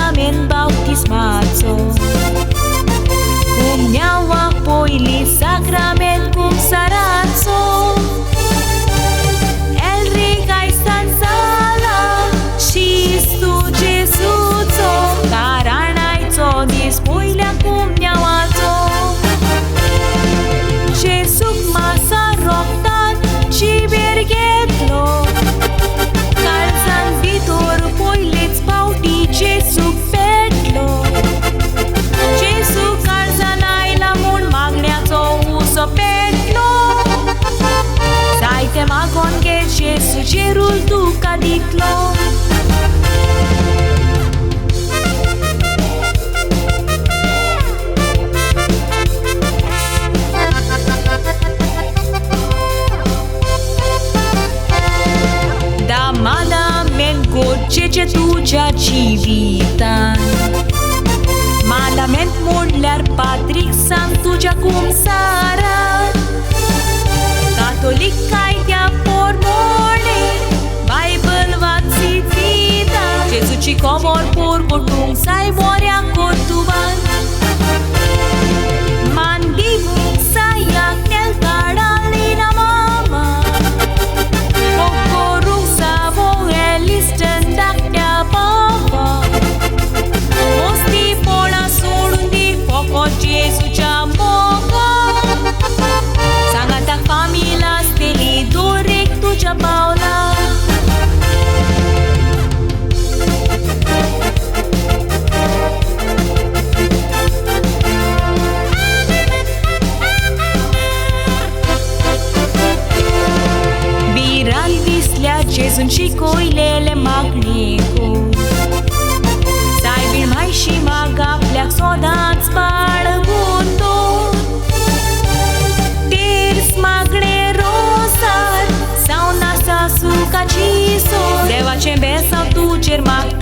amen bautismazo. Cum ne-au apoi li sacrament cum sarazzo. Alric ai stanzala și stu Jesuzo. Caranai-țo dispuilea cum ne-au azo. Jesus masa roctan și berghetlo. Calzan vitor poileți bauti Jesus petlo. Jesus calzan ai la mun magneazo uso petlo. Sai-te magon che Jesus cerul tu caditlo. Ce tu cea civitan Malament mulher Patrick Santu cea cum sara Catolic ai tea formole Bible va citita Jesu ci comor por tung sai moria cortuvan Mandi sai acnel caralina mama Pocoru savo elisten Jesus cea moca Sangata famila steli dorec tu cea paula Viral vislea Jesus și coilele magnicu Sai bil mai și maga pleac sodați pargundo Tirs magre rosar sau nasa suca ciso Deva cembe sau tu cermac